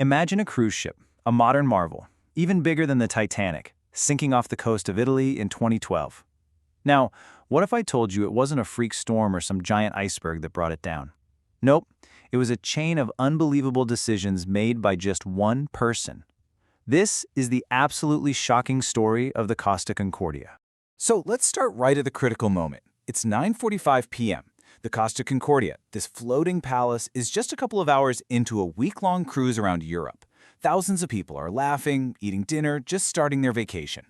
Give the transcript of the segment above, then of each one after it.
Imagine a cruise ship, a modern marvel, even bigger than the Titanic, sinking off the coast of Italy in 2012. Now, what if I told you it wasn't a freak storm or some giant iceberg that brought it down? Nope, it was a chain of unbelievable decisions made by just one person. This is the absolutely shocking story of the Costa Concordia. So let's start right at the critical moment. It's 9:45 p.m. The Costa Concordia, this floating palace, is just a couple of hours into a week-long cruise around Europe. Thousands of people are laughing, eating dinner, just starting their vacation.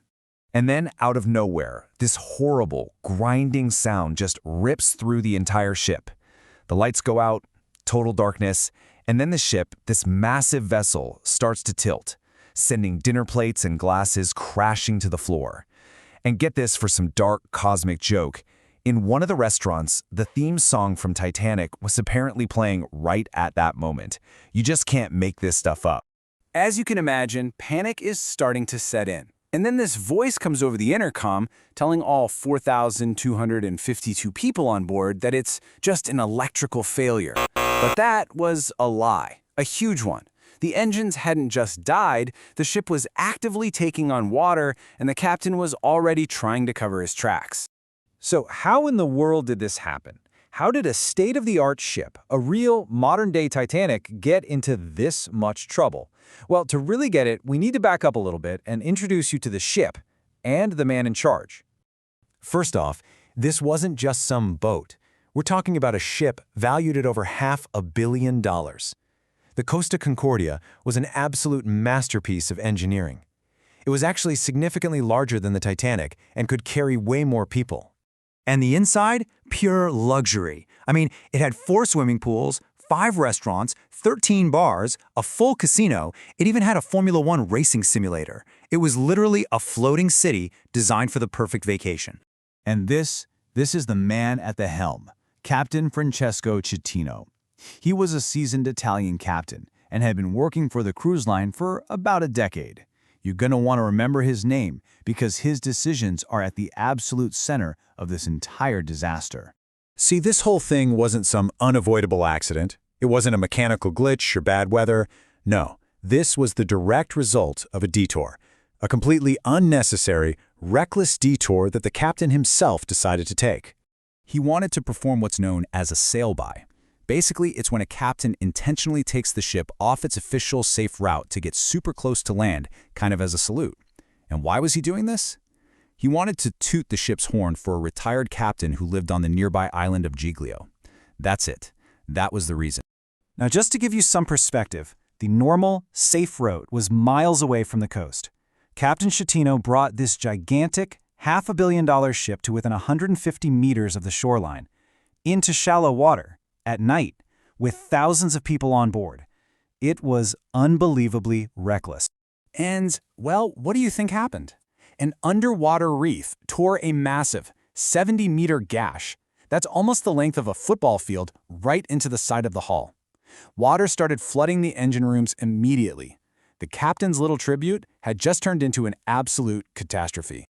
And then, out of nowhere, this horrible, grinding sound just rips through the entire ship. The lights go out, total darkness, and then the ship, this massive vessel, starts to tilt, sending dinner plates and glasses crashing to the floor. And get this for some dark, cosmic joke. In one of the restaurants, the theme song from Titanic was apparently playing right at that moment. You just can't make this stuff up. As you can imagine, panic is starting to set in. And then this voice comes over the intercom telling all 4,252 people on board that it's just an electrical failure. But that was a lie, a huge one. The engines hadn't just died, the ship was actively taking on water, and the captain was already trying to cover his tracks. So how in the world did this happen? How did a state-of-the-art ship, a real modern-day Titanic, get into this much trouble? Well, to really get it, we need to back up a little bit and introduce you to the ship and the man in charge. First off, this wasn't just some boat. We're talking about a ship valued at over $500 million. The Costa Concordia was an absolute masterpiece of engineering. It was actually significantly larger than the Titanic and could carry way more people. And the inside? Pure luxury. I mean, it had 4 swimming pools, 5 restaurants, 13 bars, a full casino. It even had a Formula One racing simulator. It was literally a floating city designed for the perfect vacation. And this is the man at the helm, Captain Francesco Citino. He was a seasoned Italian captain and had been working for the cruise line for about a decade. You're going to want to remember his name because his decisions are at the absolute center of this entire disaster. See, this whole thing wasn't some unavoidable accident. It wasn't a mechanical glitch or bad weather. No, this was the direct result of a detour. A completely unnecessary, reckless detour that the captain himself decided to take. He wanted to perform what's known as a sail-by. Basically, it's when a captain intentionally takes the ship off its official safe route to get super close to land, kind of as a salute. And why was he doing this? He wanted to toot the ship's horn for a retired captain who lived on the nearby island of Giglio. That's it. That was the reason. Now, just to give you some perspective, the normal, safe route was miles away from the coast. Captain Citino brought this gigantic, $500 million ship to within 150 meters of the shoreline, into shallow water, at night, with thousands of people on board. It was unbelievably reckless. And, well, what do you think happened? An underwater reef tore a massive 70-meter gash. That's almost the length of a football field right into the side of the hull. Water started flooding the engine rooms immediately. The captain's little tribute had just turned into an absolute catastrophe.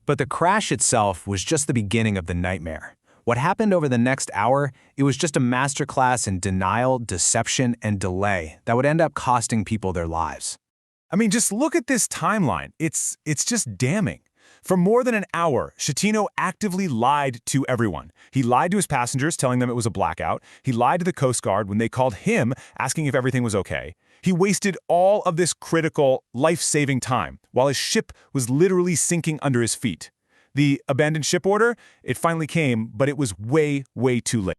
But the crash itself was just the beginning of the nightmare. What happened over the next hour, it was just a masterclass in denial, deception, and delay that would end up costing people their lives. I mean, just look at this timeline. It's just damning. For more than an hour, Citino actively lied to everyone. He lied to his passengers, telling them it was a blackout. He lied to the Coast Guard when they called him, asking if everything was okay. He wasted all of this critical, life-saving time while his ship was literally sinking under his feet. The abandoned ship order, it finally came, but it was way, way too late.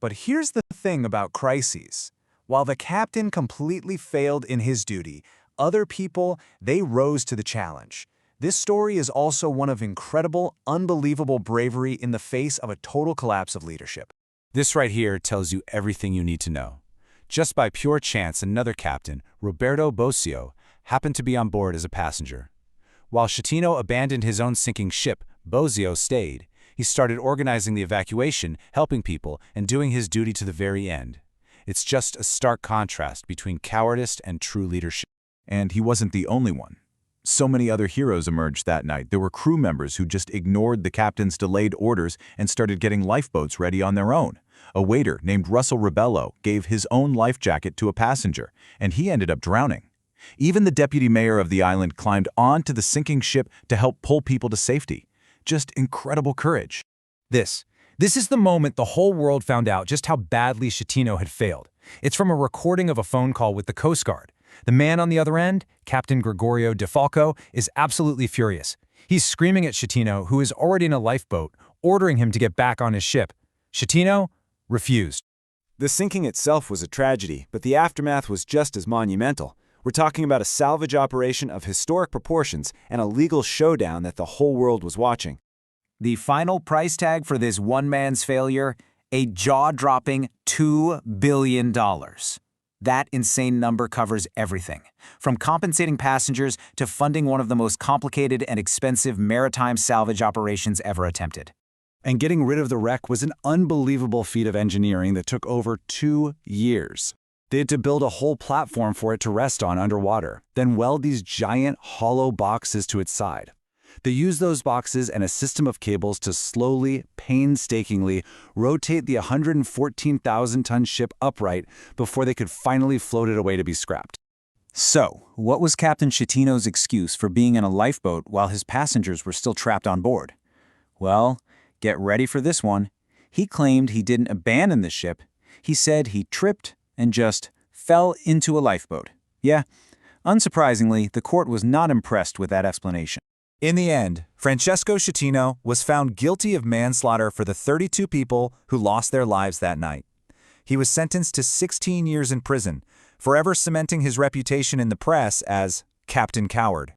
But here's the thing about crises. While the captain completely failed in his duty, other people, they rose to the challenge. This story is also one of incredible, unbelievable bravery in the face of a total collapse of leadership. This right here tells you everything you need to know. Just by pure chance, another captain, Roberto Bosio, happened to be on board as a passenger. While Citino abandoned his own sinking ship, Bosio stayed. He started organizing the evacuation, helping people, and doing his duty to the very end. It's just a stark contrast between cowardice and true leadership. And he wasn't the only one. So many other heroes emerged that night. There were crew members who just ignored the captain's delayed orders and started getting lifeboats ready on their own. A waiter named Russell Rebello gave his own life jacket to a passenger, and he ended up drowning. Even the deputy mayor of the island climbed onto the sinking ship to help pull people to safety. Just incredible courage. This is the moment the whole world found out just how badly Schettino had failed. It's from a recording of a phone call with the Coast Guard. The man on the other end, Captain Gregorio DeFalco, is absolutely furious. He's screaming at Schettino, who is already in a lifeboat, ordering him to get back on his ship. Schettino refused. The sinking itself was a tragedy, but the aftermath was just as monumental. We're talking about a salvage operation of historic proportions and a legal showdown that the whole world was watching. The final price tag for this one man's failure? A jaw-dropping $2 billion. That insane number covers everything, from compensating passengers to funding one of the most complicated and expensive maritime salvage operations ever attempted. And getting rid of the wreck was an unbelievable feat of engineering that took over 2 years. They had to build a whole platform for it to rest on underwater, then weld these giant hollow boxes to its side. They used those boxes and a system of cables to slowly, painstakingly rotate the 114,000-ton ship upright before they could finally float it away to be scrapped. So, what was Captain Schettino's excuse for being in a lifeboat while his passengers were still trapped on board? Well, get ready for this one. He claimed he didn't abandon the ship. He said he tripped and just fell into a lifeboat. Yeah, unsurprisingly, the court was not impressed with that explanation. In the end, Francesco Schettino was found guilty of manslaughter for the 32 people who lost their lives that night. He was sentenced to 16 years in prison, forever cementing his reputation in the press as Captain Coward.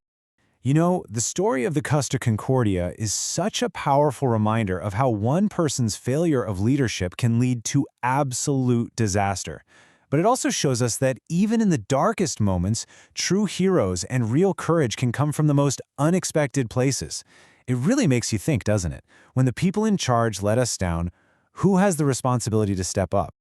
You know, the story of the Costa Concordia is such a powerful reminder of how one person's failure of leadership can lead to absolute disaster. But it also shows us that even in the darkest moments, true heroes and real courage can come from the most unexpected places. It really makes you think, doesn't it? When the people in charge let us down, who has the responsibility to step up?